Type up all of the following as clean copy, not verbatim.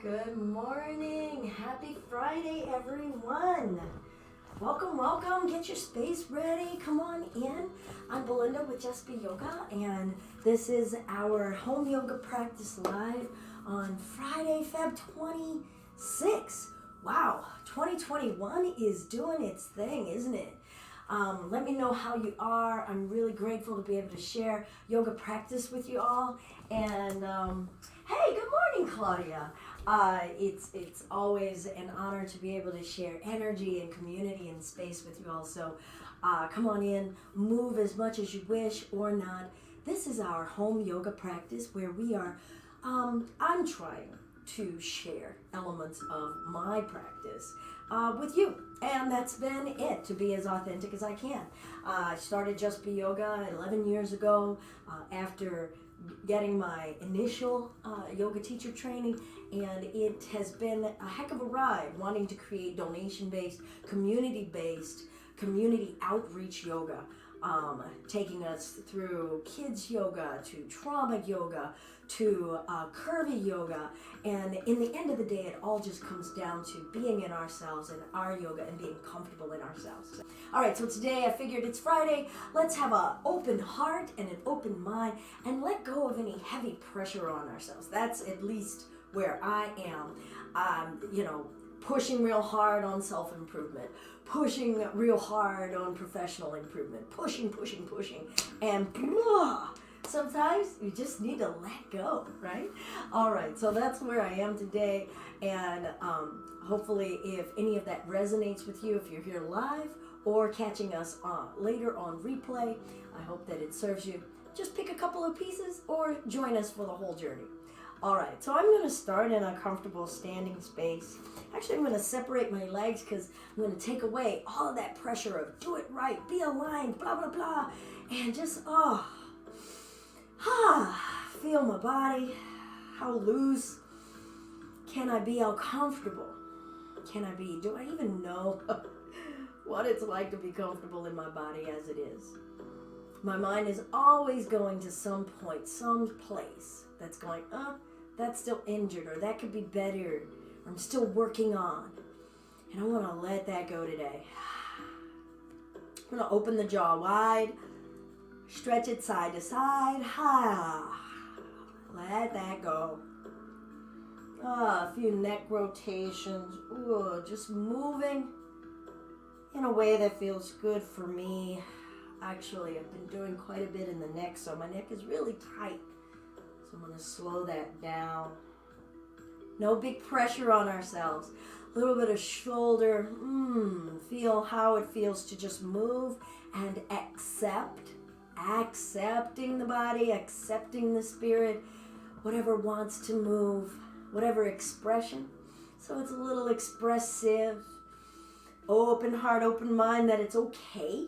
Good morning. Happy Friday, everyone. Welcome, welcome. Get your space ready. Come on in. I'm Belinda with Just Be Yoga, and this is our home yoga practice live on Friday, Feb 26. Wow, 2021 is doing its thing, isn't it? Let me know how you are. I'm really grateful to be able to share yoga practice with you all. And hey, good morning, Claudia. It's always an honor to be able to share energy and community and space with you all. So come on in, move as much as you wish or not. This is our home yoga practice where we are, I'm trying to share elements of my practice with you. And that's been it, to be as authentic as I can. I started Just Be Yoga 11 years ago after getting my initial yoga teacher training, and it has been a heck of a ride wanting to create donation-based, community-based, community outreach yoga, taking us through kids yoga to trauma yoga to curvy yoga, and in the end of the day it all just comes down to being in ourselves and our yoga and being comfortable in ourselves. All right, so today I figured it's Friday. Let's have an open heart and an open mind and let go of any heavy pressure on ourselves. That's at least where I am. Pushing real hard on self-improvement, pushing real hard on professional improvement, pushing, and blah. Sometimes you just need to let go, right? All right, so that's where I am today, and hopefully if any of that resonates with you, if you're here live or catching us later on replay, I hope that it serves you. Just pick a couple of pieces or join us for the whole journey. All right, so I'm going to start in a comfortable standing space. Actually, I'm going to separate my legs because I'm going to take away all of that pressure of do it right, be aligned, blah, blah, blah, and just, feel my body. How loose can I be? How comfortable can I be? Do I even know what it's like to be comfortable in my body as it is? My mind is always going to some point, some place that's going, that's still injured, or that could be better, or I'm still working on. And I want to let that go today. I'm going to open the jaw wide, stretch it side to side. Let that go. A few neck rotations. Ooh, just moving in a way that feels good for me. Actually, I've been doing quite a bit in the neck, so my neck is really tight. So I'm going to slow that down. No big pressure on ourselves. A little bit of shoulder. Feel how it feels to just move and accept. Accepting the body, accepting the spirit, whatever wants to move, whatever expression. So it's a little expressive. Open heart, open mind, that it's okay.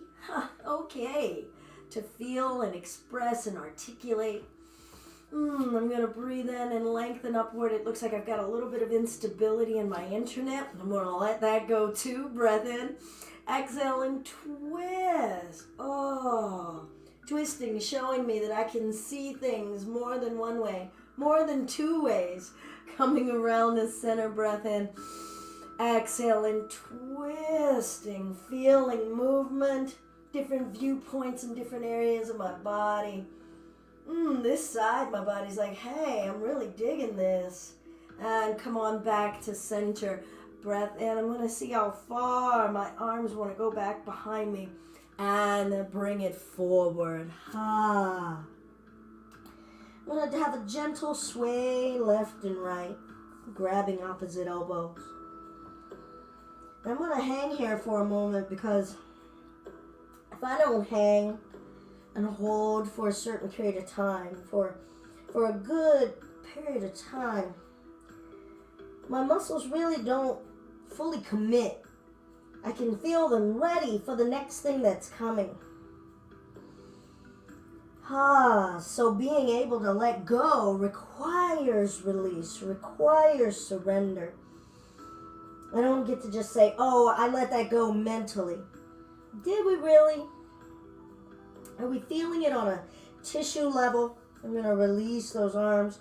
Okay to feel and express and articulate. I'm going to breathe in and lengthen upward. It looks like I've got a little bit of instability in my internet. I'm going to let that go too. Breath in. Exhale and twist. Twisting, showing me that I can see things more than one way, more than two ways. Coming around the center, breath in. Exhale and twisting, feeling movement, different viewpoints in different areas of my body. This side, my body's like, hey, I'm really digging this. And come on back to center. Breath in. I'm going to see how far my arms want to go back behind me. And then bring it forward. I'm going to have a gentle sway left and right, grabbing opposite elbows. I'm going to hang here for a moment because if I don't hang and hold for a certain period of time, for a good period of time, my muscles really don't fully commit. I can feel them ready for the next thing that's coming. So being able to let go requires release, requires surrender. I don't get to just say, I let that go mentally. Did we really? Are we feeling it on a tissue level? I'm going to release those arms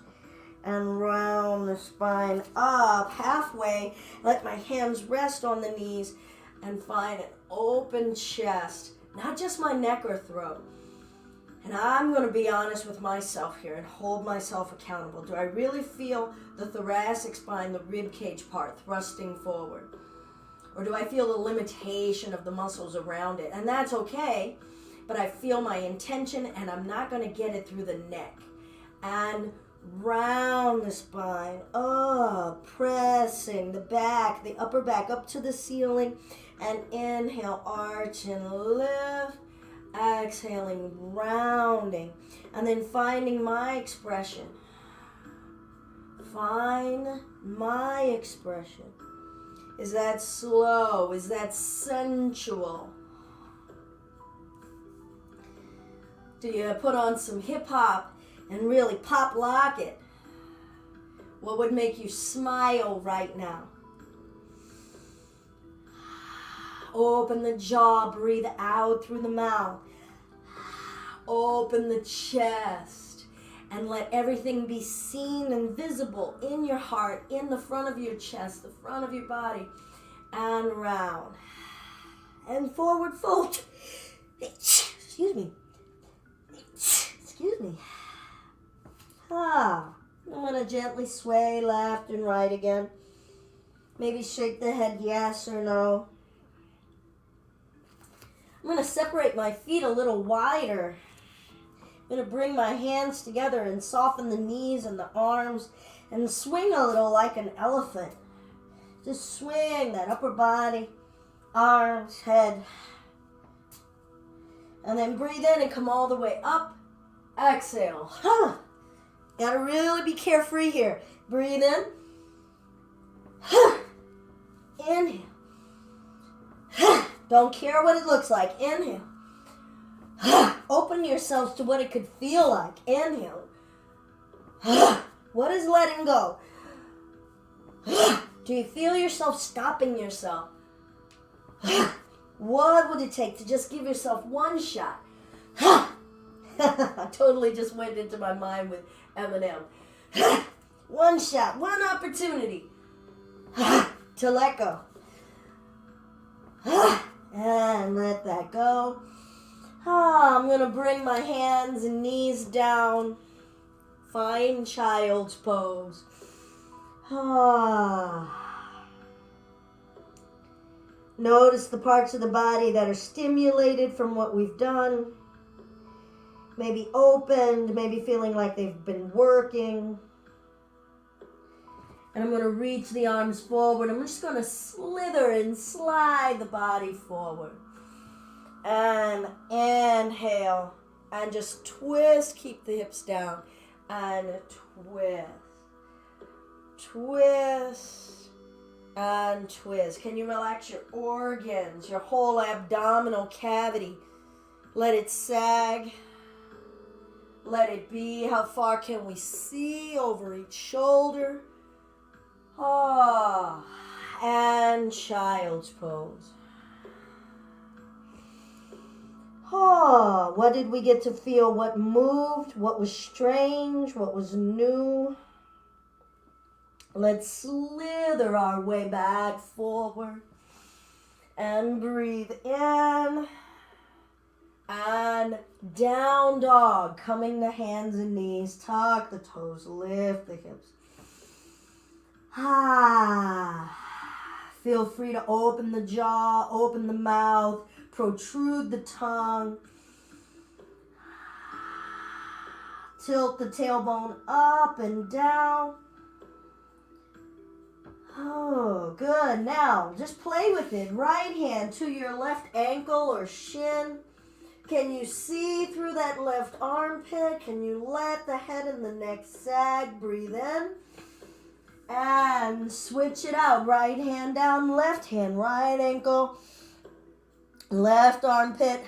and round the spine up halfway. Let my hands rest on the knees and find an open chest, not just my neck or throat. And I'm going to be honest with myself here and hold myself accountable. Do I really feel the thoracic spine, the rib cage part, thrusting forward? Or do I feel the limitation of the muscles around it? And that's okay, but I feel my intention and I'm not going to get it through the neck. And round the spine, up, pressing the back, the upper back up to the ceiling. And inhale, arch and lift. Exhaling, rounding. And then finding my expression. Find my expression. Is that slow? Is that sensual? Do you put on some hip hop and really pop lock it? What would make you smile right now? Open the jaw, breathe out through the mouth. Open the chest and let everything be seen and visible in your heart, in the front of your chest, the front of your body, and round. And forward fold. Excuse me. Excuse me. I'm going to gently sway left and right again. Maybe shake the head yes or no. I'm going to separate my feet a little wider. I'm going to bring my hands together and soften the knees and the arms and swing a little like an elephant. Just swing that upper body, arms, head. And then breathe in and come all the way up. Exhale. Got to really be carefree here. Breathe in. Inhale. Don't care what it looks like. Inhale. Open yourselves to what it could feel like. Inhale. What is letting go? Do you feel yourself stopping yourself? What would it take to just give yourself one shot? I totally just went into my mind with Eminem. One shot, one opportunity to let go. And let that go. I'm going to bring my hands and knees down. Find child's pose. Notice the parts of the body that are stimulated from what we've done. Maybe opened, maybe feeling like they've been working. And I'm going to reach the arms forward. I'm just going to slither and slide the body forward. And inhale. And just twist. Keep the hips down. And twist. Twist. And twist. Can you relax your organs, your whole abdominal cavity? Let it sag. Let it be. How far can we see over each shoulder? And child's pose. What did we get to feel? What moved? What was strange? What was new? Let's slither our way back forward. And breathe in. And down dog. Coming to hands and knees. Tuck the toes. Lift the hips. Feel free to open the jaw, open the mouth, protrude the tongue. Tilt the tailbone up and down. Good. Now, just play with it. Right hand to your left ankle or shin. Can you see through that left armpit? Can you let the head and the neck sag? Breathe in. And switch it out. Right hand down, left hand, right ankle, left armpit.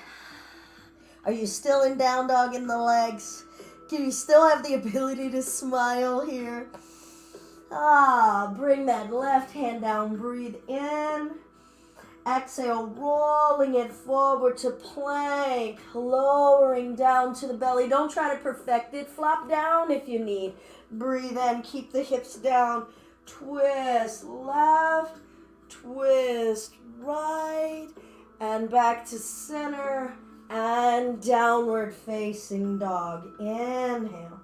Are you still in down dog in the legs? Can you still have the ability to smile here? Bring that left hand down. Breathe in. Exhale, rolling it forward to plank, lowering down to the belly. Don't try to perfect it. Flop down if you need. Breathe in, keep the hips down. Twist left, twist right, and back to center, and downward facing dog. Inhale.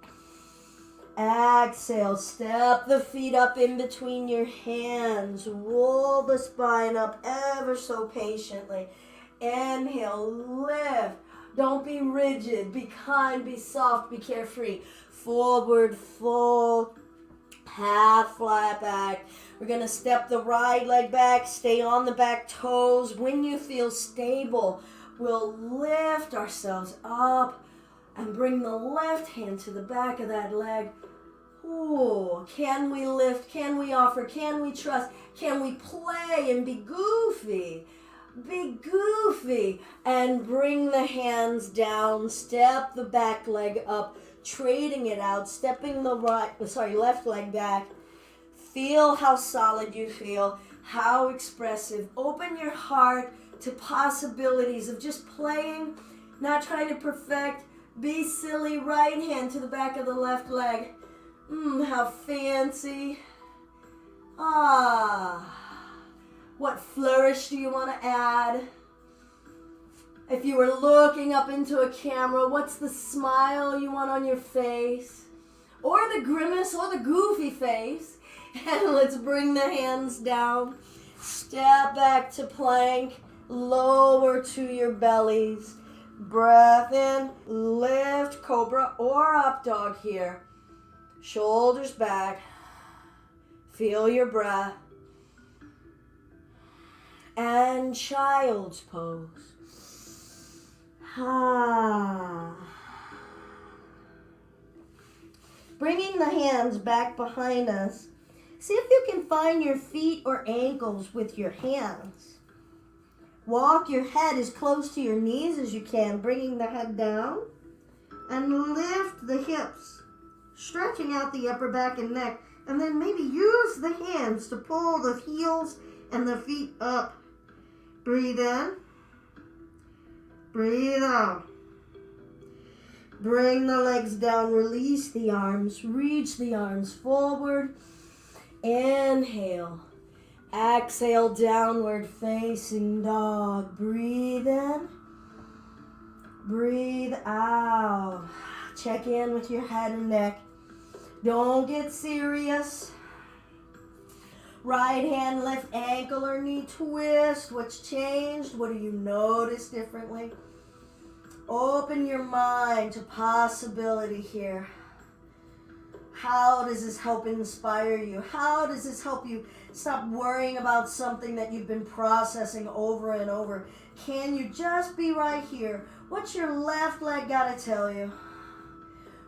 Exhale, step the feet up in between your hands. Roll the spine up ever so patiently. Inhale, lift. Don't be rigid. Be kind, be soft, be carefree. Forward fold, half flat back. We're going to step the right leg back, stay on the back toes. When you feel stable, we'll lift ourselves up and bring the left hand to the back of that leg. Ooh, can we lift? Can we offer? Can we trust? Can we play and be goofy? Be goofy and bring the hands down. Step the back leg up, trading it out, stepping the left leg back. Feel how solid you feel, how expressive. Open your heart to possibilities of just playing, not trying to perfect. Be silly. Right hand to the back of the left leg. How fancy. What flourish do you want to add? If you were looking up into a camera, what's the smile you want on your face? Or the grimace or the goofy face. And let's bring the hands down. Step back to plank. Lower to your bellies. Breath in. Lift cobra or up dog here. Shoulders back. Feel your breath. And child's pose. Bringing the hands back behind us. See if you can find your feet or ankles with your hands. Walk your head as close to your knees as you can, bringing the head down. And lift the hips, stretching out the upper back and neck. And then maybe use the hands to pull the heels and the feet up. Breathe in. Breathe out. Bring the legs down. Release the arms. Reach the arms forward. Inhale. Exhale, downward facing dog. Breathe in. Breathe out. Check in with your head and neck. Don't get serious. Right hand lift, ankle or knee twist. What's changed? What do you notice differently? Open your mind to possibility here. How does this help inspire you? How does this help you stop worrying about something that you've been processing over and over? Can you just be right here? What's your left leg got to tell you?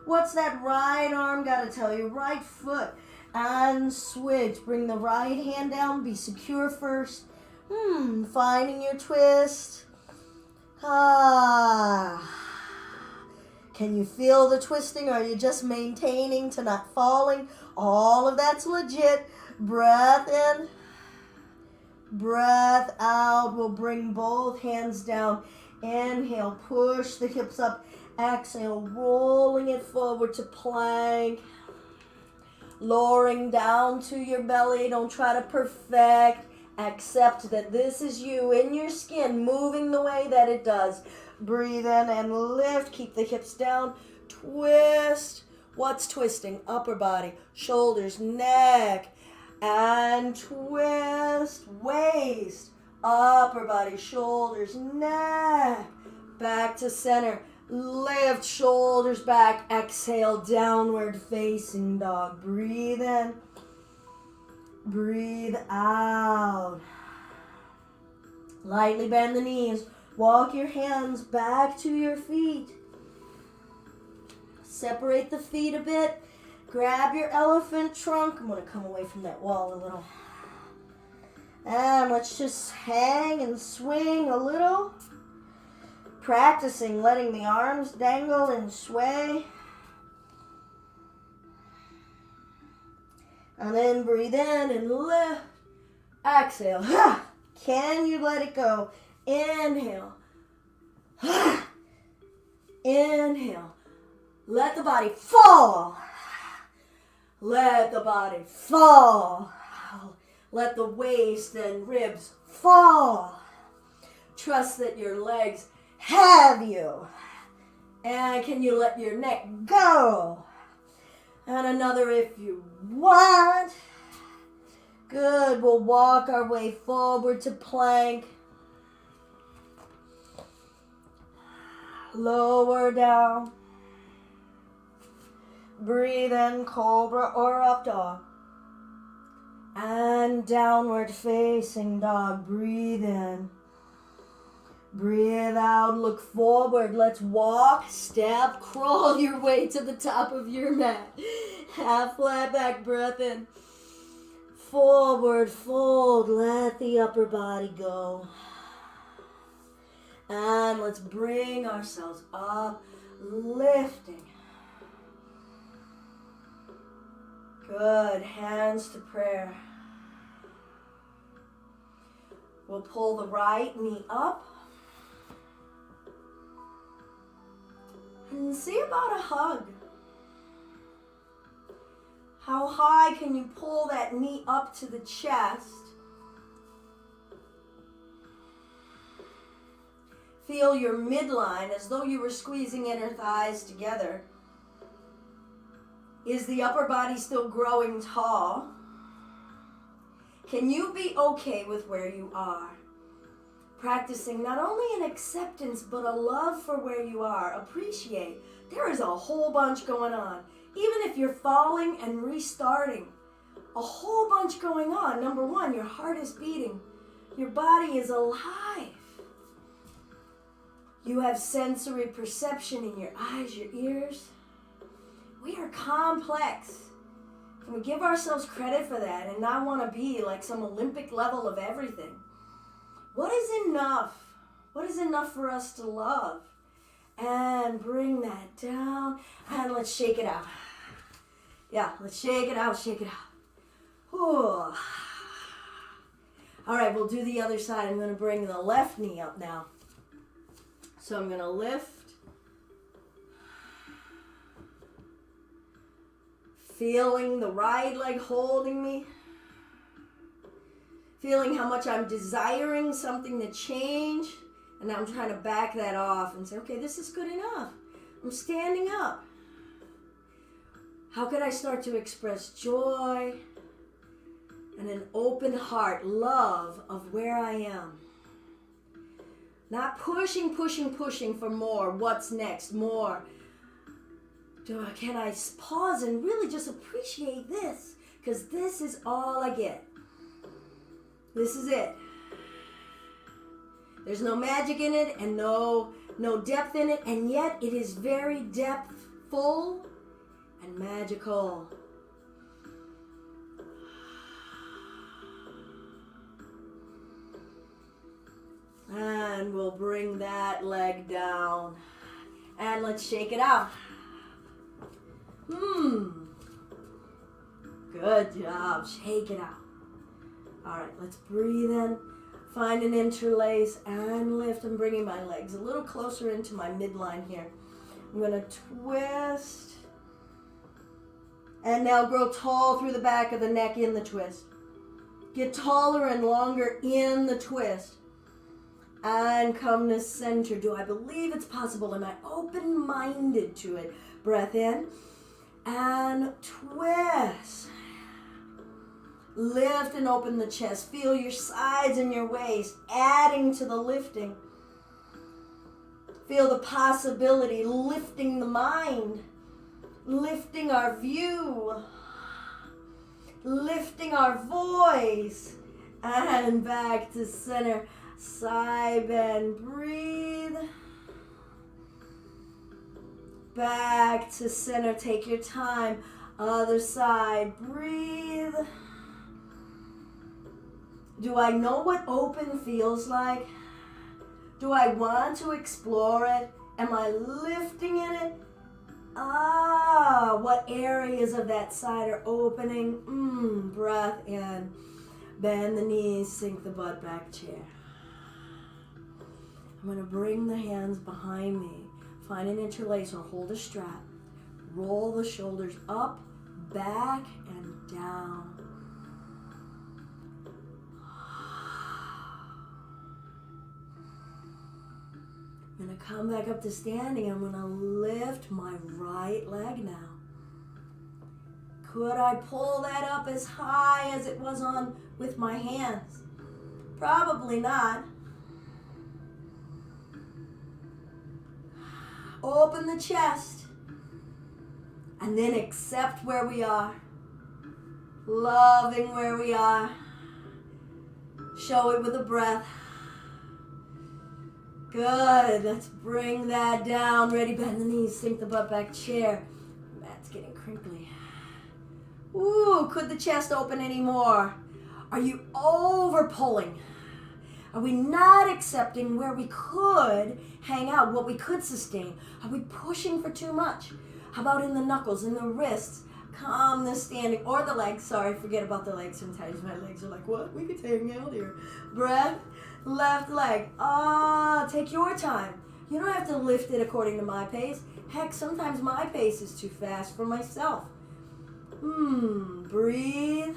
What's that right arm got to tell you? Right foot. And switch. Bring the right hand down. Be secure first. Finding your twist. Can you feel the twisting? Or are you just maintaining to not falling? All of that's legit. Breath in. Breath out. We'll bring both hands down. Inhale. Push the hips up. Exhale. Rolling it forward to plank. Lowering down to your belly. Don't try to perfect. Accept that this is you in your skin, moving the way that it does. Breathe in and lift. Keep the hips down. Twist. What's twisting? Upper body, shoulders, neck. And twist. Waist. Upper body, shoulders, neck. Back to center. Lift shoulders back. Exhale, downward facing dog. Breathe in. Breathe out. Lightly bend the knees. Walk your hands back to your feet. Separate the feet a bit. Grab your elephant trunk. I'm going to come away from that wall a little. And let's just hang and swing a little. Practicing letting the arms dangle and sway. And then breathe in and lift. Exhale. Can you let it go? Inhale. Inhale. Let the body fall. Let the body fall. Let the waist and ribs fall. Trust that your legs have you. And can you let your neck go? And another if you want. Good. We'll walk our way forward to plank. Lower down. Breathe in, cobra or up dog. And downward facing dog. Breathe in. Breathe out, look forward. Let's walk, step, crawl your way to the top of your mat. Half flat back breath in. Forward, fold, let the upper body go. And let's bring ourselves up, lifting. Good, hands to prayer. We'll pull the right knee up. And see about a hug. How high can you pull that knee up to the chest? Feel your midline as though you were squeezing inner thighs together. Is the upper body still growing tall? Can you be okay with where you are? Practicing not only an acceptance, but a love for where you are. Appreciate. There is a whole bunch going on. Even if you're falling and restarting, a whole bunch going on. Number one, your heart is beating. Your body is alive. You have sensory perception in your eyes, your ears. We are complex. Can we give ourselves credit for that and not want to be like some Olympic level of everything? What is enough? What is enough for us to love? And bring that down. And let's shake it out. Yeah, let's shake it out, shake it out. Ooh. All right, we'll do the other side. I'm going to bring the left knee up now. So I'm going to lift. Feeling the right leg holding me. Feeling how much I'm desiring something to change. And I'm trying to back that off and say, okay, this is good enough. I'm standing up. How could I start to express joy and an open heart, love of where I am? Not pushing for more. What's next? More. Can I pause and really just appreciate this? Because this is all I get. This is it. There's no magic in it and no depth in it, and yet it is very depthful and magical. And we'll bring that leg down. And let's shake it out. Good job. Shake it out. All right, let's breathe in. Find an interlace and lift. I'm bringing my legs a little closer into my midline here. I'm going to twist. And now grow tall through the back of the neck in the twist. Get taller and longer in the twist. And come to center. Do I believe it's possible? Am I open-minded to it? Breath in. And twist. Lift and open the chest. Feel your sides and your waist adding to the lifting. Feel the possibility, lifting the mind, lifting our view, lifting our voice, and back to center. Side bend, breathe. Back to center, take your time. Other side, breathe. Do I know what open feels like? Do I want to explore it? Am I lifting in it? What areas of that side are opening? Breath in. Bend the knees, sink the butt back chair. I'm going to bring the hands behind me. Find an interlace or hold a strap. Roll the shoulders up, back, and down. I'm going to come back up to standing. I'm going to lift my right leg now. Could I pull that up as high as it was on with my hands? Probably not. Open the chest. And then accept where we are. Loving where we are. Show it with a breath. Good. Let's bring that down. Ready, bend the knees, sink the butt back chair. Mat's getting crinkly. Ooh, could the chest open anymore? Are you over pulling? Are we not accepting where we could hang out, what we could sustain? Are we pushing for too much? How about in the knuckles, in the wrists? Calm the standing, or the legs. Sorry, forget about the legs. Sometimes my legs are like, what? We could hang out here. Breath, left leg. Take your time. You don't have to lift it according to my pace. Heck, sometimes my pace is too fast for myself. Breathe.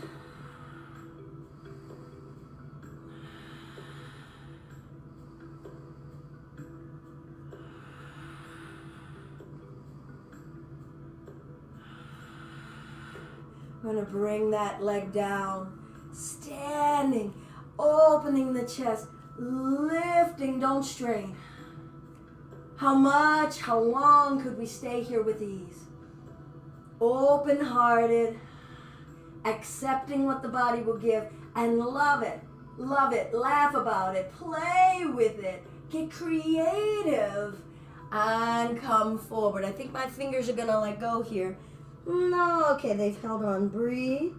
I'm going to bring that leg down, standing, opening the chest, lifting, don't strain. How much, how long could we stay here with ease? Open-hearted, accepting what the body will give, and love it, laugh about it, play with it, get creative, and come forward. I think my fingers are going to let go here. No, okay, they've held on. Breathe.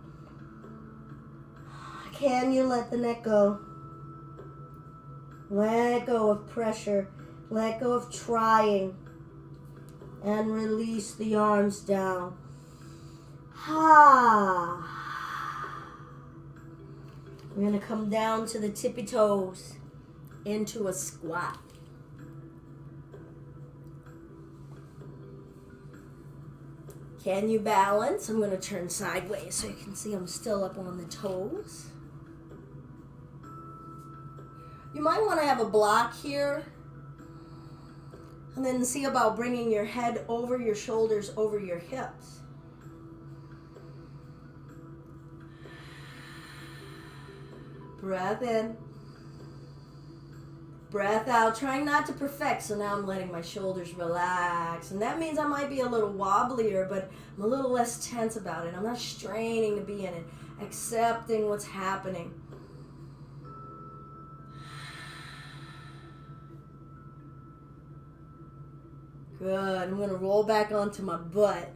Can you let the neck go? Let go of pressure. Let go of trying. And release the arms down. We're going to come down to the tippy toes into a squat. Can you balance? I'm going to turn sideways so you can see I'm still up on the toes. You might want to have a block here. And then see about bringing your head over your shoulders, over your hips. Breath in. Breath out, trying not to perfect, so now I'm letting my shoulders relax. And that means I might be a little wobblier, but I'm a little less tense about it. I'm not straining to be in it, accepting what's happening. Good, I'm gonna roll back onto my butt.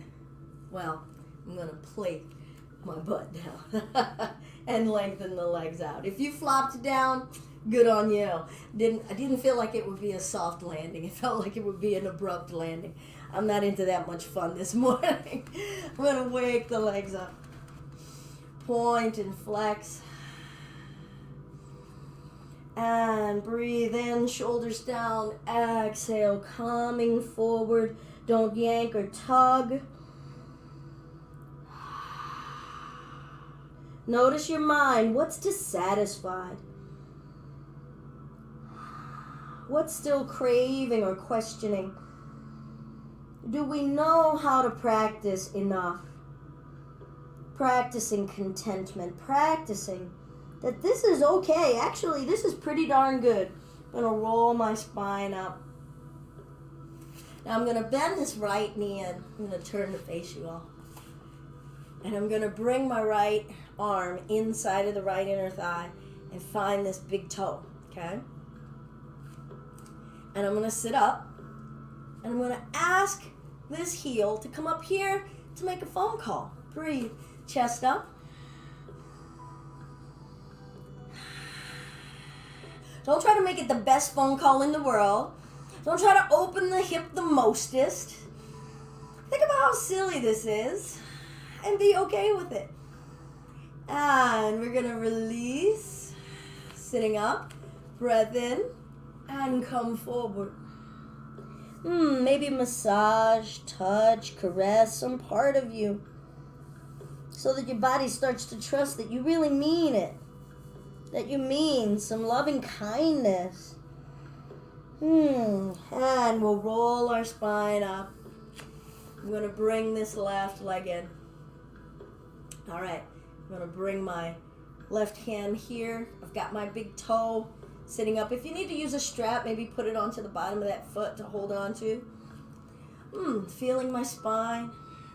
Well, I'm gonna plate my butt down and lengthen the legs out. If you flopped down, good on you. I didn't feel like it would be a soft landing. It felt like it would be an abrupt landing. I'm not into that much fun this morning. I'm going to wake the legs up. Point and flex. And breathe in, shoulders down. Exhale, coming forward. Don't yank or tug. Notice your mind. What's dissatisfied? What's still craving or questioning? Do we know how to practice enough? Practicing contentment, practicing that this is okay. Actually, this is pretty darn good. I'm going to roll my spine up. Now I'm going to bend this right knee in. I'm going to turn to face you all. And I'm going to bring my right arm inside of the right inner thigh and find this big toe, okay? And I'm going to sit up, and I'm going to ask this heel to come up here to make a phone call. Breathe. Chest up. Don't try to make it the best phone call in the world. Don't try to open the hip the mostest. Think about how silly this is and be okay with it. And we're gonna release, sitting up, breath in, and come forward. Maybe massage, touch, caress some part of you so that your body starts to trust that you really mean it, that you mean some loving kindness. And we'll roll our spine up. I'm going to bring this left leg in. All right, I'm going to bring my left hand here. I've got my big toe sitting up. If you need to use a strap, maybe put it onto the bottom of that foot to hold on to. Feeling my spine,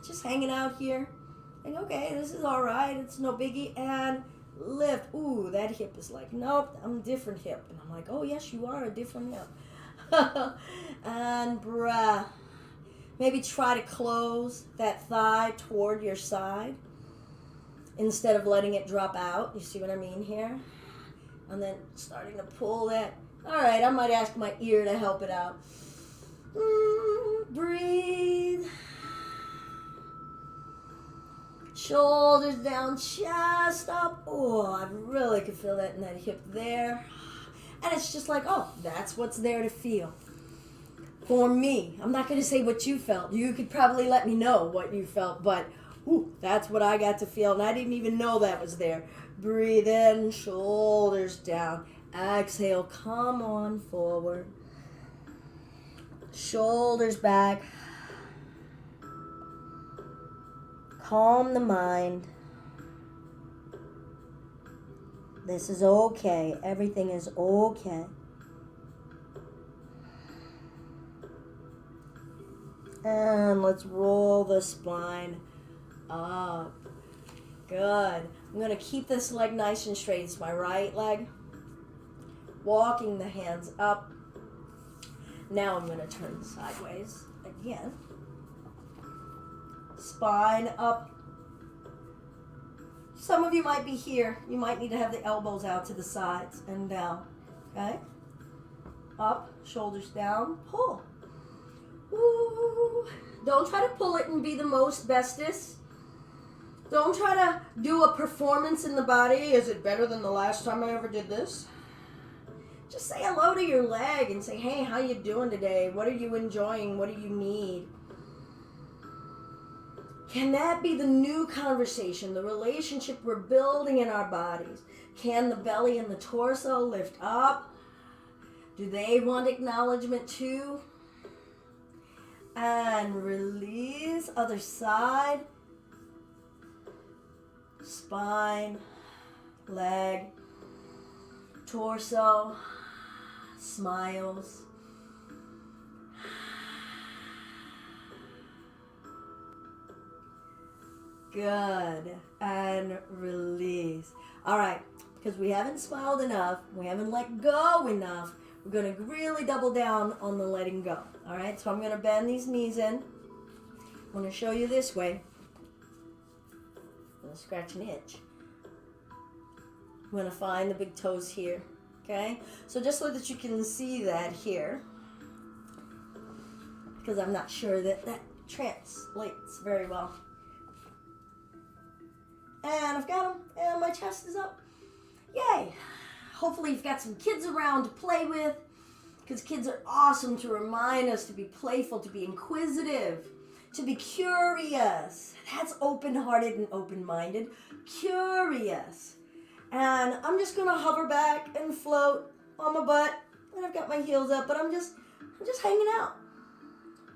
just hanging out here. Like, okay, this is all right. It's no biggie. And lift. Ooh, that hip is like, nope, I'm a different hip. And I'm like, oh, yes, you are a different hip. And breath. Maybe try to close that thigh toward your side instead of letting it drop out. You see what I mean here? And then starting to pull that. All right, I might ask my ear to help it out. Breathe. Shoulders down, chest up. Oh, I really could feel that in that hip there. And it's just like, oh, that's what's there to feel. For me, I'm not going to say what you felt. You could probably let me know what you felt, but that's what I got to feel, and I didn't even know that was there. Breathe in, shoulders down. Exhale, come on forward. Shoulders back. Calm the mind. This is okay. Everything is okay. And let's roll the spine up. Good. I'm going to keep this leg nice and straight. It's my right leg. Walking the hands up. Now I'm going to turn sideways again. Spine up. Some of you might be here. You might need to have the elbows out to the sides and down. Okay? Up, shoulders down, pull. Ooh. Don't try to pull it and be the most bestest. Don't try to do a performance in the body. Is it better than the last time I ever did this? Just say hello to your leg and say, hey, how you doing today? What are you enjoying? What do you need? Can that be the new conversation, the relationship we're building in our bodies? Can the belly and the torso lift up? Do they want acknowledgement too? And release, other side. Spine, leg, torso, smiles. Good. And release. All right. Because we haven't smiled enough, we haven't let go enough, we're going to really double down on the letting go. All right. So I'm going to bend these knees in. I'm going to show you this way. I'm going to scratch an itch. I'm going to find the big toes here. Okay. So just so that you can see that here, because I'm not sure that that translates very well. And I've got them, and my chest is up. Yay! Hopefully you've got some kids around to play with, because kids are awesome to remind us to be playful, to be inquisitive, to be curious. That's open-hearted and open-minded. Curious. And I'm just going to hover back and float on my butt, and I've got my heels up, but I'm just hanging out.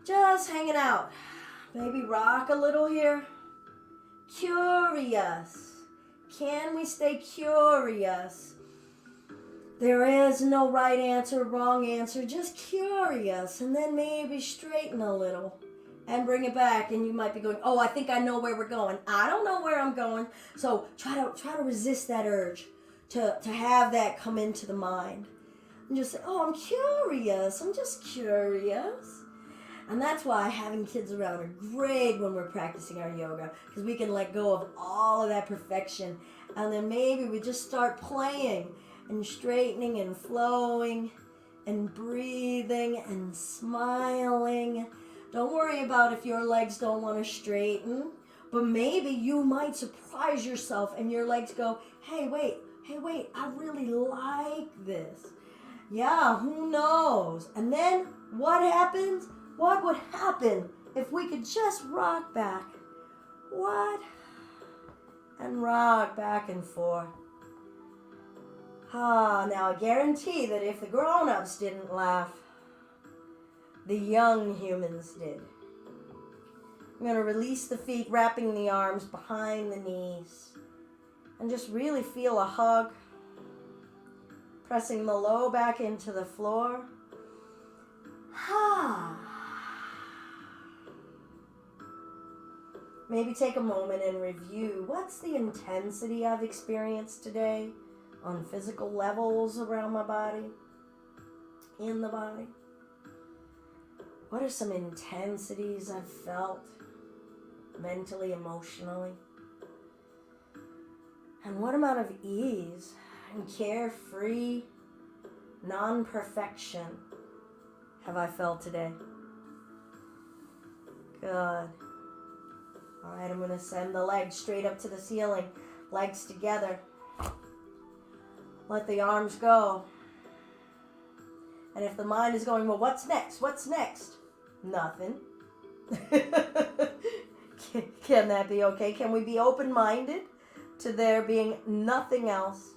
Just hanging out. Maybe rock a little here. Curious. Can we stay curious? There is no right answer, wrong answer, just curious. And then maybe straighten a little and bring it back. And you might be going, oh, I think I know where we're going. I don't know where I'm going. So try to resist that urge to have that come into the mind. And just say, oh, I'm curious. I'm just curious. And that's why having kids around are great when we're practicing our yoga, because we can let go of all of that perfection. And then maybe we just start playing and straightening and flowing and breathing and smiling. Don't worry about if your legs don't want to straighten. But maybe you might surprise yourself and your legs go, hey, wait, I really like this. Yeah, who knows? And then what happens? What would happen if we could just rock back? What? And rock back and forth. Now I guarantee that if the grown-ups didn't laugh, the young humans did. I'm going to release the feet, wrapping the arms behind the knees. And just really feel a hug. Pressing the low back into the floor. Maybe take a moment and review. What's the intensity I've experienced today on physical levels around my body, in the body? What are some intensities I've felt mentally, emotionally? And what amount of ease and carefree non-perfection have I felt today? Good. All right, I'm going to send the legs straight up to the ceiling. Legs together. Let the arms go. And if the mind is going, well, what's next? What's next? Nothing. Can that be okay? Can we be open-minded to there being nothing else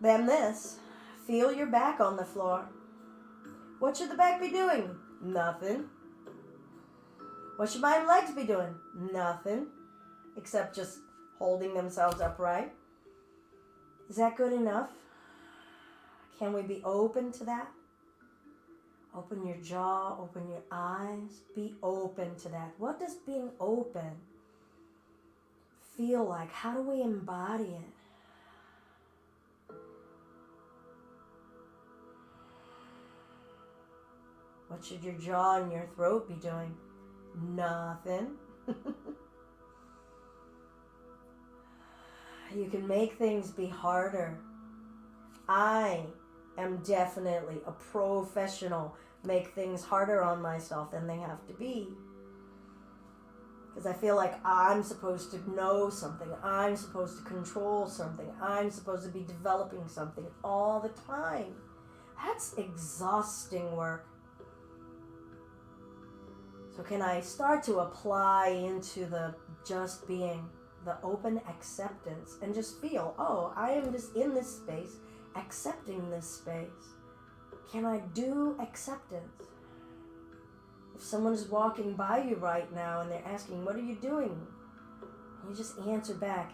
than this? Feel your back on the floor. What should the back be doing? Nothing. What should my legs be doing? Nothing. Except just holding themselves upright. Is that good enough? Can we be open to that? Open your jaw, open your eyes. Be open to that. What does being open feel like? How do we embody it? What should your jaw and your throat be doing? Nothing. You can make things be harder. I am definitely a professional. Make things harder on myself than they have to be. Because I feel like I'm supposed to know something. I'm supposed to control something. I'm supposed to be developing something all the time. That's exhausting work. So can I start to apply into the just being, the open acceptance, and just feel, oh, I am just in this space, accepting this space. Can I do acceptance? If someone is walking by you right now and they're asking, what are you doing? You just answer back,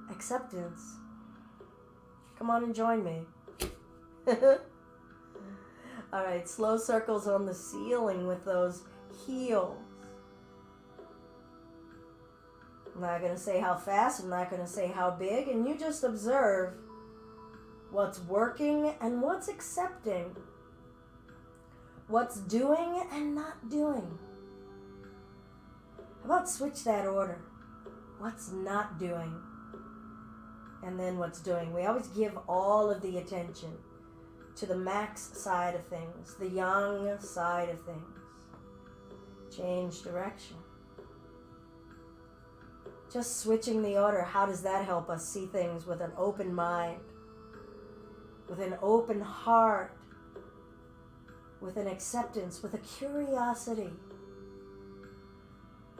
acceptance. Come on and join me. All right, slow circles on the ceiling with those heels. I'm not going to say how fast, I'm not going to say how big, and you just observe what's working and what's accepting. What's doing and not doing. How about switch that order? What's not doing? And then what's doing? We always give all of the attention to the max side of things, the young side of things. Change direction. Just switching the order, how does that help us see things with an open mind, with an open heart, with an acceptance, with a curiosity?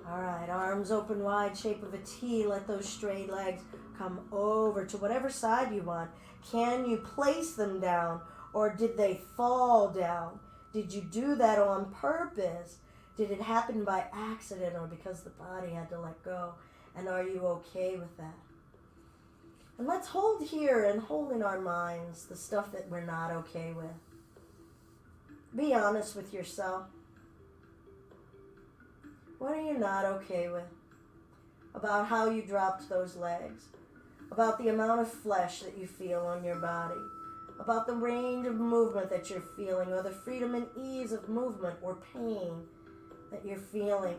All right, arms open wide, shape of a T. Let those straight legs come over to whatever side you want. Can you place them down, or did they fall down? Did you do that on purpose? Did it happen by accident or because the body had to let go? And are you okay with that? And let's hold here and hold in our minds the stuff that we're not okay with. Be honest with yourself. What are you not okay with? About how you dropped those legs. About the amount of flesh that you feel on your body. About the range of movement that you're feeling, or the freedom and ease of movement or pain that you're feeling.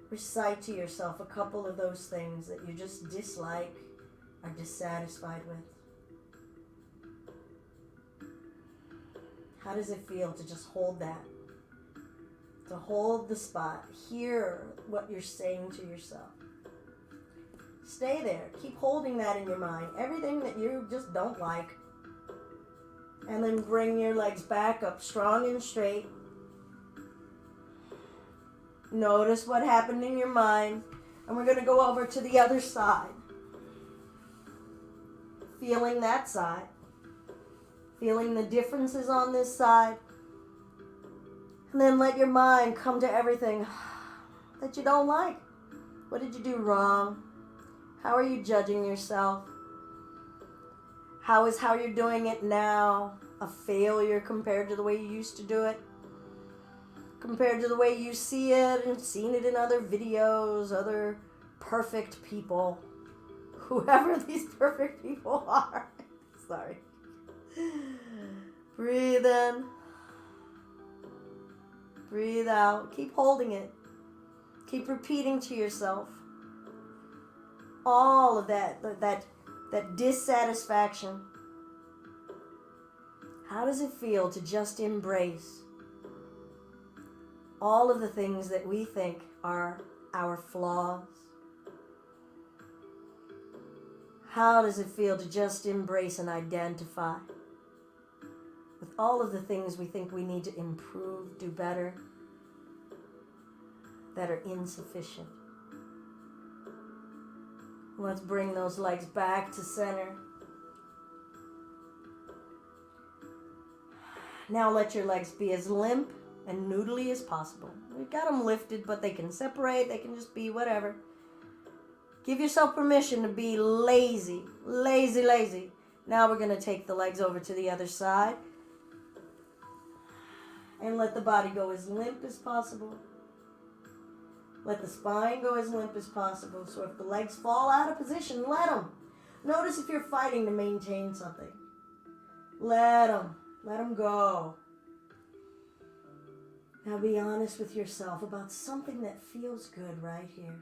Recite to yourself a couple of those things that you just dislike, are dissatisfied with. How does it feel to just hold that? to hold the spot. Hear what you're saying to yourself. Stay there. Keep holding that in your mind. Everything that you just don't like. And then bring your legs back up strong and straight. Notice what happened in your mind. And we're going to go over to the other side. Feeling that side. Feeling the differences on this side. And then let your mind come to everything that you don't like. What did you do wrong? How are you judging yourself? How is how you're doing it now a failure compared to the way you used to do it? Compared to the way you see it and seen it in other videos, other perfect people. Whoever these perfect people are. Sorry. Breathe in. Breathe out. Keep holding it. Keep repeating to yourself. All of that dissatisfaction. How does it feel to just embrace all of the things that we think are our flaws? How does it feel to just embrace and identify with all of the things we think we need to improve, do better, that are insufficient? Let's bring those legs back to center. Now let your legs be as limp and noodly as possible. We've got them lifted, but they can separate. They can just be whatever. Give yourself permission to be lazy. Lazy, lazy. Now we're going to take the legs over to the other side. And let the body go as limp as possible. Let the spine go as limp as possible. So if the legs fall out of position, let them. Notice if you're fighting to maintain something. Let them. Let them go. Now be honest with yourself about something that feels good right here.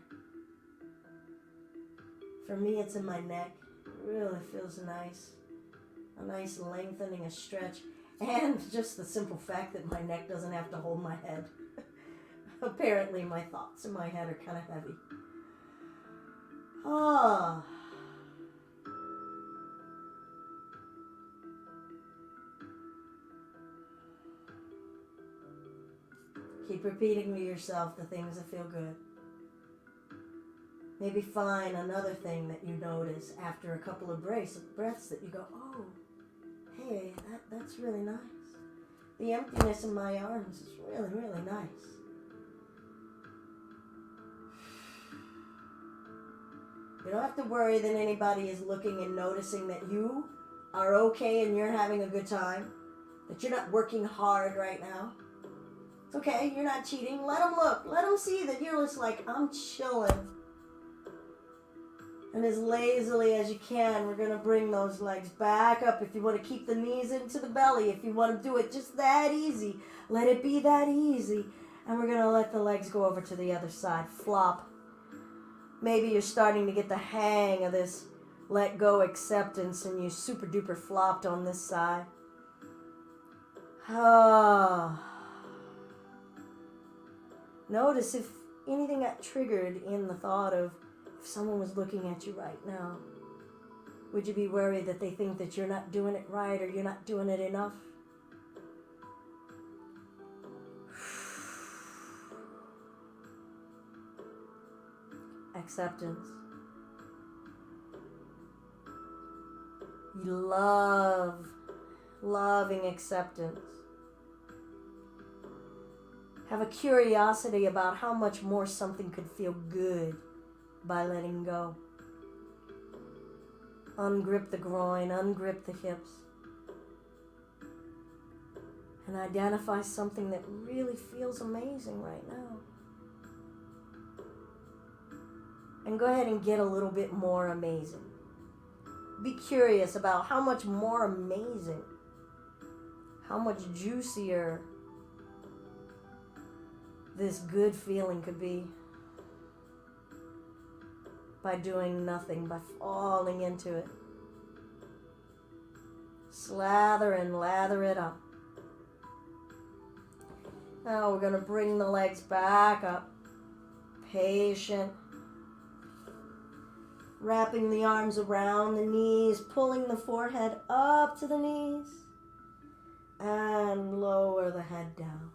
For me, it's in my neck. It really feels nice. A nice lengthening, a stretch. And just the simple fact that my neck doesn't have to hold my head. Apparently my thoughts in my head are kind of heavy. Ah. Keep repeating to yourself the things that feel good. Maybe find another thing that you notice after a couple of breaths that you go, oh, hey, that's really nice. The emptiness in my arms is really, really nice. You don't have to worry that anybody is looking and noticing that you are okay and you're having a good time, that you're not working hard right now. It's okay, you're not cheating. Let them look. Let them see that you're just like, I'm chilling. And as lazily as you can, we're going to bring those legs back up. If you want to keep the knees into the belly, if you want to do it just that easy, let it be that easy. And we're going to let the legs go over to the other side. Flop. Maybe you're starting to get the hang of this let go acceptance and you super duper flopped on this side. Notice if anything got triggered in the thought of if someone was looking at you right now. Would you be worried that they think that you're not doing it right or you're not doing it enough? Acceptance. You loving acceptance. Have a curiosity about how much more something could feel good by letting go. Ungrip the groin, ungrip the hips. And identify something that really feels amazing right now. And go ahead and get a little bit more amazing. Be curious about how much more amazing, how much juicier this good feeling could be by doing nothing, by falling into it. Slather and lather it up. Now we're going to bring the legs back up. Patient. Wrapping the arms around the knees, pulling the forehead up to the knees, and lower the head down.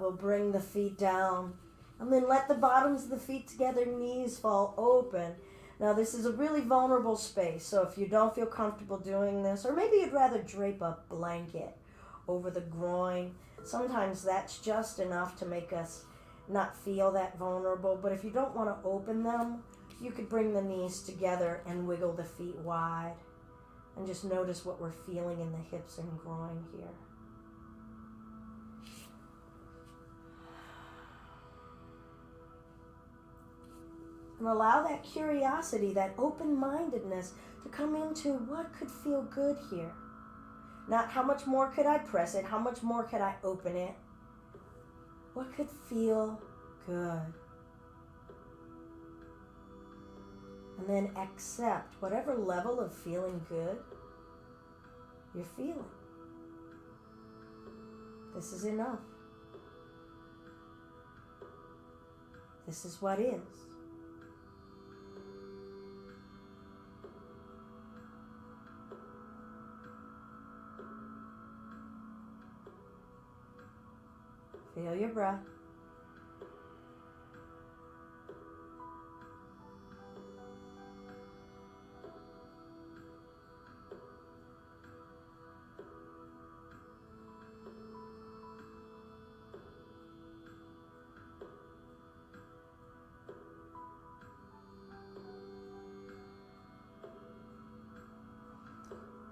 We'll bring the feet down, and then let the bottoms of the feet together, knees fall open. Now this is a really vulnerable space, so if you don't feel comfortable doing this, or maybe you'd rather drape a blanket over the groin, sometimes that's just enough to make us not feel that vulnerable. But if you don't want to open them, you could bring the knees together and wiggle the feet wide, and just notice what we're feeling in the hips and groin here. And allow that curiosity, that open-mindedness to come into what could feel good here. Not how much more could I press it, how much more could I open it. What could feel good? And then accept whatever level of feeling good you're feeling. This is enough. This is what is. Feel your breath.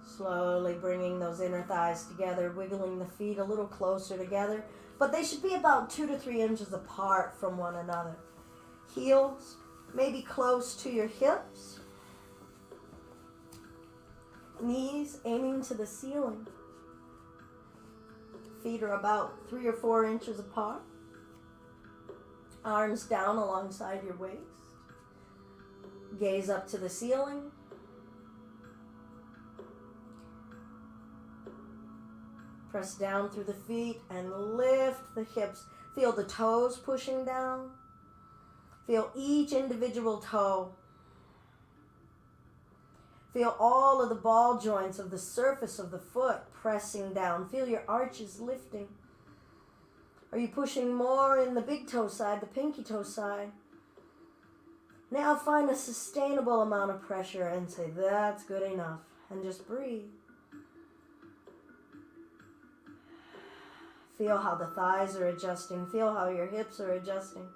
Slowly bringing those inner thighs together, wiggling the feet a little closer together, but they should be about 2 to 3 inches apart from one another. Heels maybe close to your hips. Knees aiming to the ceiling. Feet are about 3 or 4 inches apart. Arms down alongside your waist. Gaze up to the ceiling. Press down through the feet and lift the hips. Feel the toes pushing down. Feel each individual toe. Feel all of the ball joints of the surface of the foot pressing down. Feel your arches lifting. Are you pushing more in the big toe side, the pinky toe side? Now find a sustainable amount of pressure and say, that's good enough. And just breathe. Feel how the thighs are adjusting. Feel how your hips are adjusting.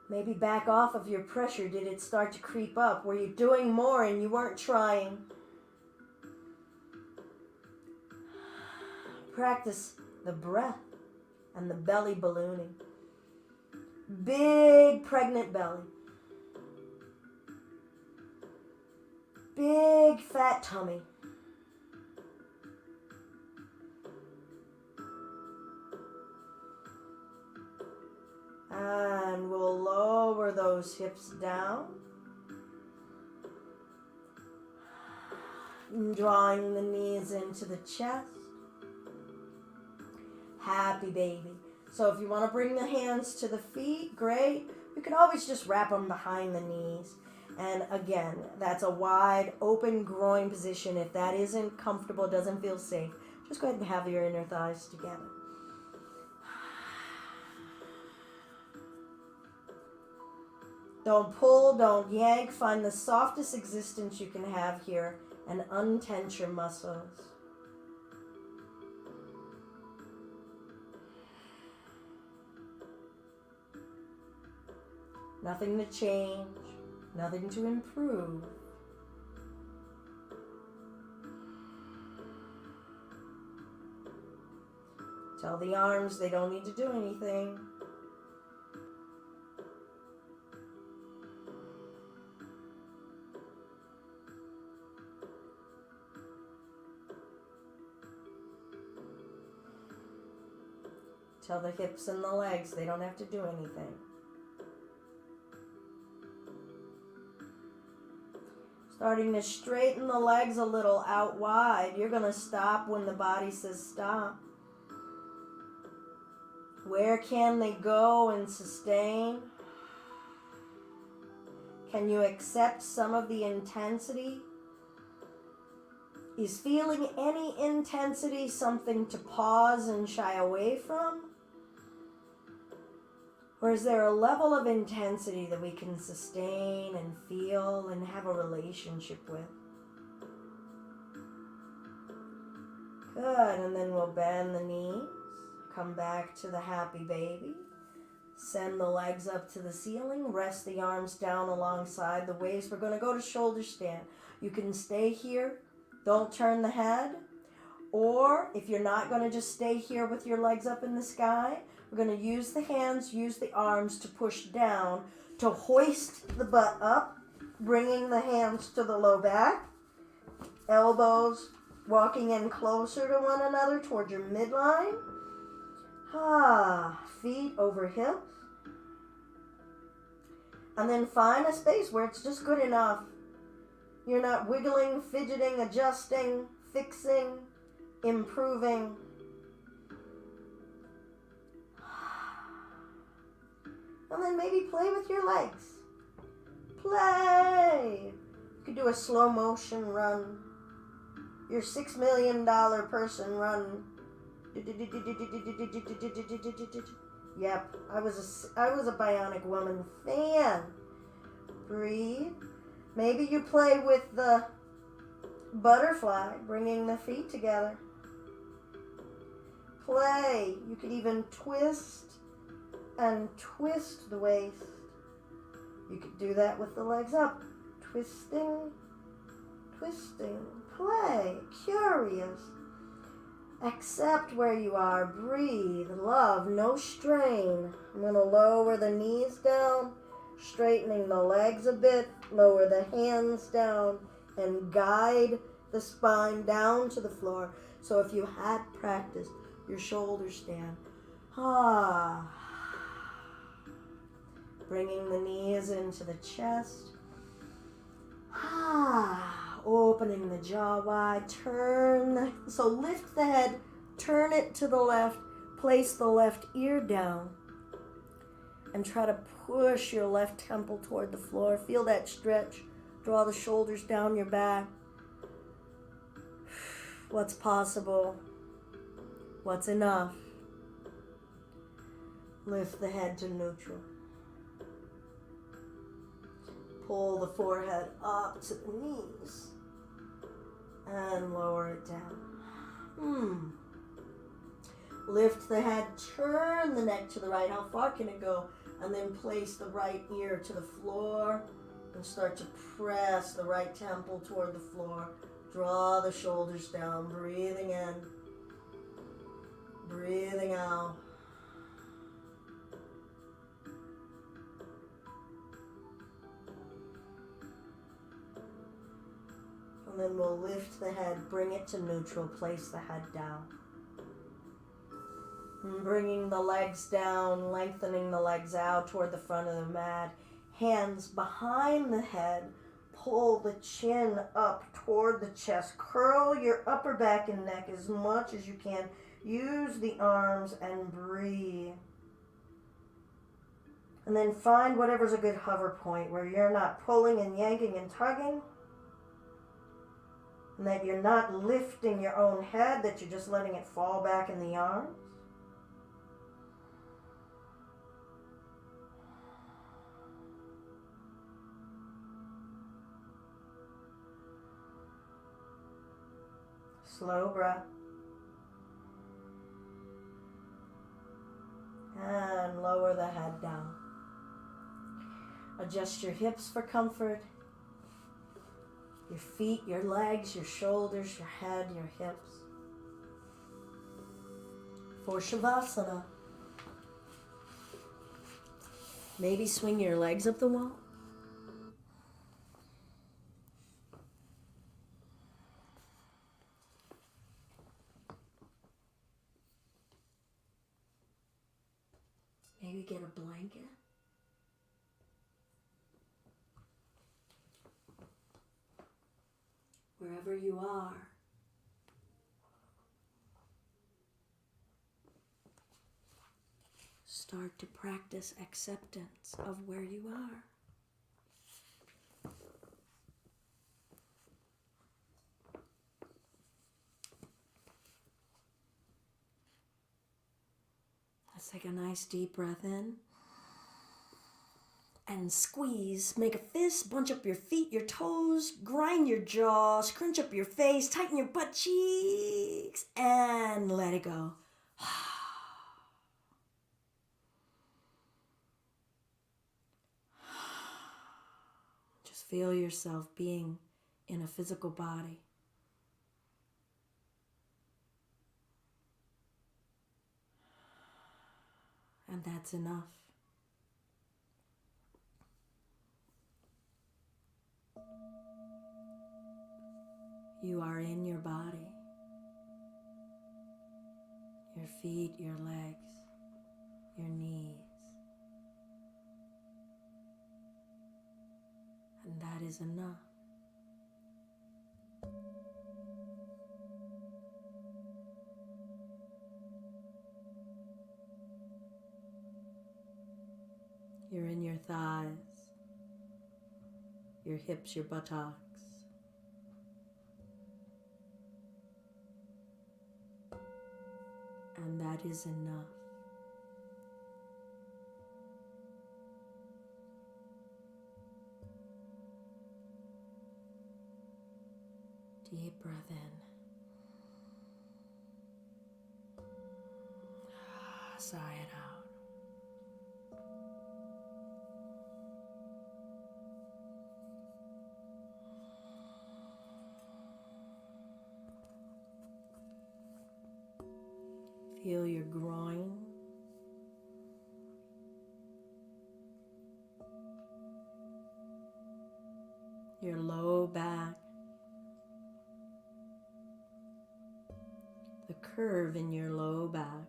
Maybe back off of your pressure. Did it start to creep up? Were you doing more and you weren't trying? Practice the breath and the belly ballooning. Big pregnant belly. Big fat tummy. And we'll lower those hips down. Drawing the knees into the chest. Happy baby. So if you want to bring the hands to the feet, great. You can always just wrap them behind the knees. And again, that's a wide open groin position. If that isn't comfortable, doesn't feel safe, just go ahead and have your inner thighs together. Don't pull, don't yank. Find the softest existence you can have here and untense your muscles. Nothing to change, nothing to improve. Tell the arms they don't need to do anything. Tell the hips and the legs they don't have to do anything. Starting to straighten the legs a little out wide. You're going to stop when the body says stop. Where can they go and sustain? Can you accept some of the intensity? Is feeling any intensity something to pause and shy away from? Or is there a level of intensity that we can sustain and feel and have a relationship with? Good, and then we'll bend the knees, come back to the happy baby, send the legs up to the ceiling, rest the arms down alongside the waist. We're going to go to shoulder stand. You can stay here, don't turn the head, or if you're not going to just stay here with your legs up in the sky, we're going to use the hands, use the arms to push down, to hoist the butt up, bringing the hands to the low back, elbows walking in closer to one another toward your midline. Feet over hips. And then find a space where it's just good enough. You're not wiggling, fidgeting, adjusting, fixing, improving. And then maybe play with your legs. Play. You could do a slow motion run. Your $6 million person run. Yep, I was a Bionic Woman fan. Breathe. Maybe you play with the butterfly, bringing the feet together. Play. You could even twist and twist the waist. You could do that with the legs up. Twisting, twisting. Play. Curious. Accept where you are. Breathe. Love. No strain. I'm going to lower the knees down, straightening the legs a bit, lower the hands down, and guide the spine down to the floor. So if you had practiced your shoulder stand, bringing the knees into the chest, opening the jaw wide, so lift the head, turn it to the left, place the left ear down, and try to push your left temple toward the floor. Feel that stretch. Draw the shoulders down your back. What's possible? What's enough? Lift the head to neutral. Pull the forehead up to the knees and lower it down. Lift the head, turn the neck to the right. How far can it go? And then place the right ear to the floor and start to press the right temple toward the floor. Draw the shoulders down, breathing in, breathing out. And then we'll lift the head, bring it to neutral, place the head down. And bringing the legs down, lengthening the legs out toward the front of the mat. Hands behind the head, pull the chin up toward the chest. Curl your upper back and neck as much as you can. Use the arms and breathe. And then find whatever's a good hover point where you're not pulling and yanking and tugging. And that you're not lifting your own head, that you're just letting it fall back in the arms. Slow breath. And lower the head down. Adjust your hips for comfort. Your feet, your legs, your shoulders, your head, your hips. For Shavasana, maybe swing your legs up the wall. Maybe get a blanket. wherever you are. Start to practice acceptance of where you are. Let's take a nice deep breath in. And squeeze. Make a fist, bunch up your feet, your toes, grind your jaw, scrunch up your face, tighten your butt cheeks, and let it go. Just feel yourself being in a physical body. And that's enough. You are in your body. Your feet, your legs, your knees. And that is enough. You're in your thighs, your hips, your buttocks. And that is enough. Deep breath in. Sigh it out. Feel your groin. Your low back. The curve in your low back.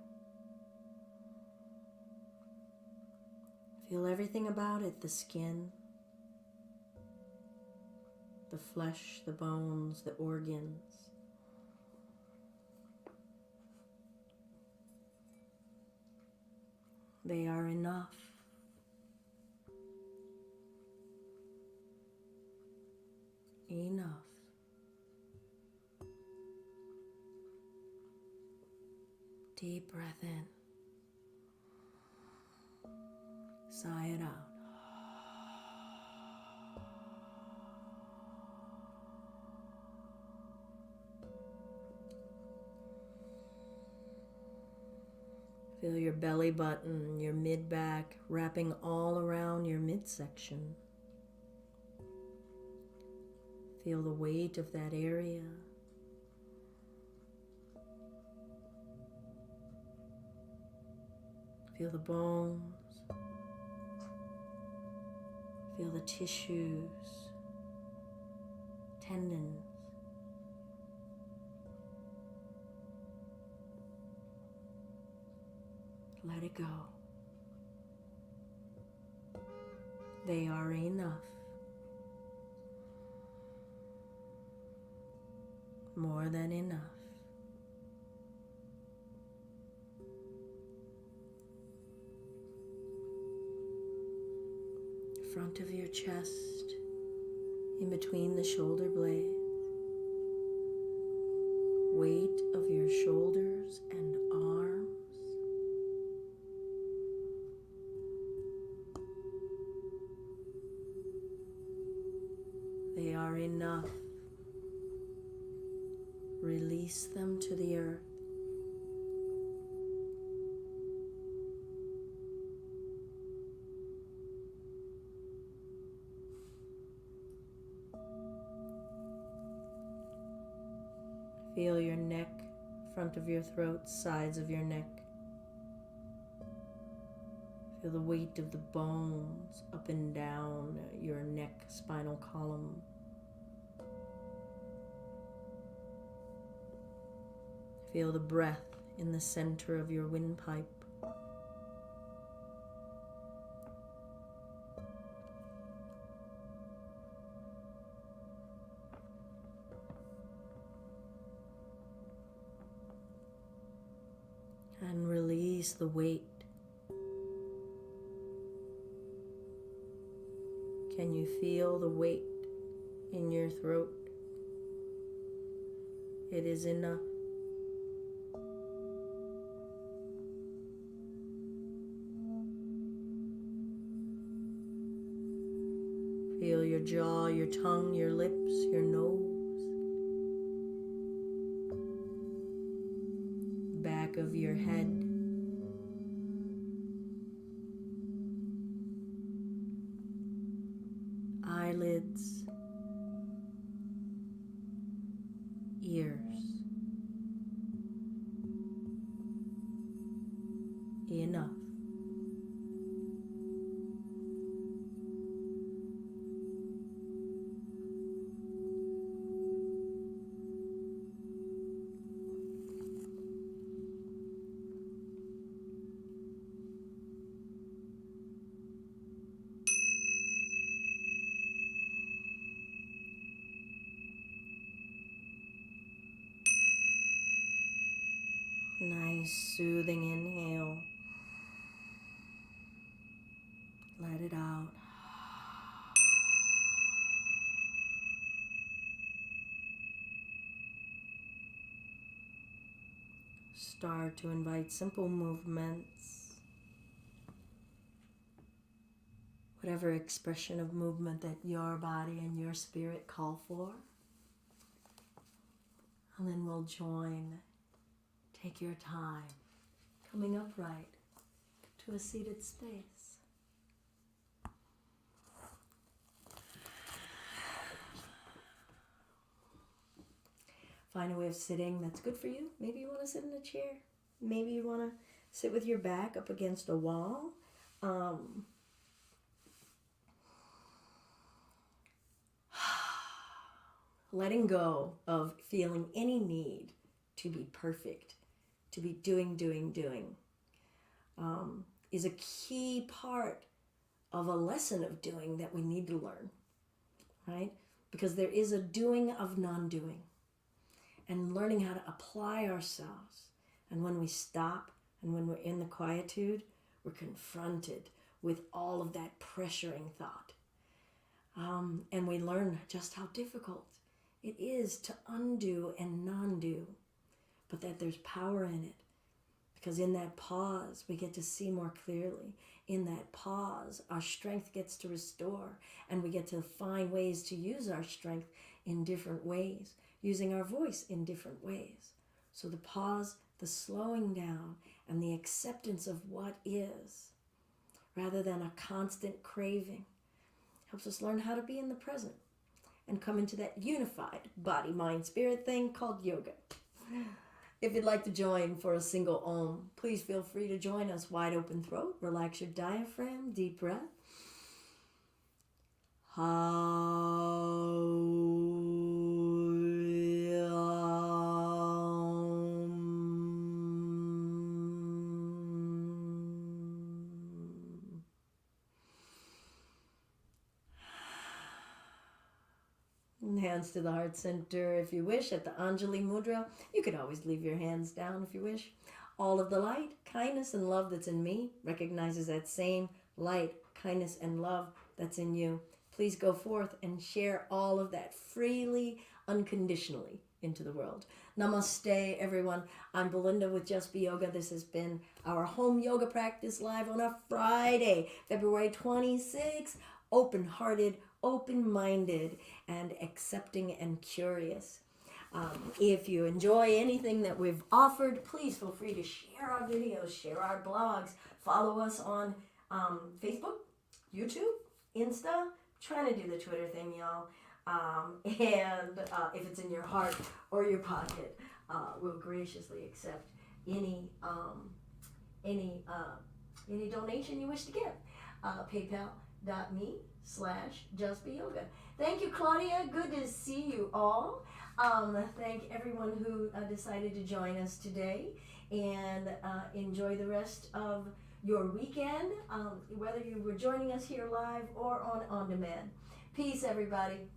Feel everything about it, the skin, the flesh, the bones, the organs. They are enough. Enough. Deep breath in. Sigh it out. Feel your belly button, your mid-back wrapping all around your midsection. Feel the weight of that area. Feel the bones. Feel the tissues, tendons. Let it go. They are enough. More than enough. Front of your chest, in between the shoulder blades. Weight of your shoulders and arms. They are enough. Release them to the earth. Feel your neck, front of your throat, sides of your neck. Feel the weight of the bones up and down your neck, spinal column. Feel the breath in the center of your windpipe. release the weight. Can you feel the weight in your throat? It is enough. Feel your jaw, your tongue, your lips, your nose, back of your head. Eyelids, ears. Enough. Nice, soothing inhale. Let it out. Start to invite simple movements. Whatever expression of movement that your body and your spirit call for. And then we'll join. Take your time, coming upright to a seated space. Find a way of sitting that's good for you. Maybe you want to sit in a chair. Maybe you want to sit with your back up against a wall. Letting go of feeling any need to be perfect, to be doing, is a key part of a lesson of doing that we need to learn, right? Because there is a doing of non-doing, and learning how to apply ourselves. And when we stop and when we're in the quietude, we're confronted with all of that pressuring thought. And we learn just how difficult it is to undo and non-do, but that there's power in it. Because in that pause, we get to see more clearly. In that pause, our strength gets to restore, and we get to find ways to use our strength in different ways, using our voice in different ways. So the pause, the slowing down, and the acceptance of what is, rather than a constant craving, helps us learn how to be in the present and come into that unified body, mind, spirit thing called yoga. If you'd like to join for a single Om, please feel free to join us. Wide open throat, relax your diaphragm, deep breath. Hands to the heart center if you wish at the Anjali Mudra. You could always leave your hands down if you wish. All of the light, kindness, and love that's in me recognizes that same light, kindness, and love that's in you. Please go forth and share all of that freely, unconditionally into the world. Namaste, everyone. I'm Belinda with Just Be Yoga. This has been our home yoga practice live on a Friday, February 26th. Open-hearted, open-minded, and accepting and curious. If you enjoy anything that we've offered, please feel free to share our videos, share our blogs, follow us on Facebook, YouTube, Insta. Trying to do the Twitter thing, y'all. And if it's in your heart or your pocket, we'll graciously accept any donation you wish to give. PayPal.me/JustBeYoga. Thank you, Claudia. Good to see you all. Thank everyone who decided to join us today, and enjoy the rest of your weekend, whether you were joining us here live or on demand. Peace, everybody.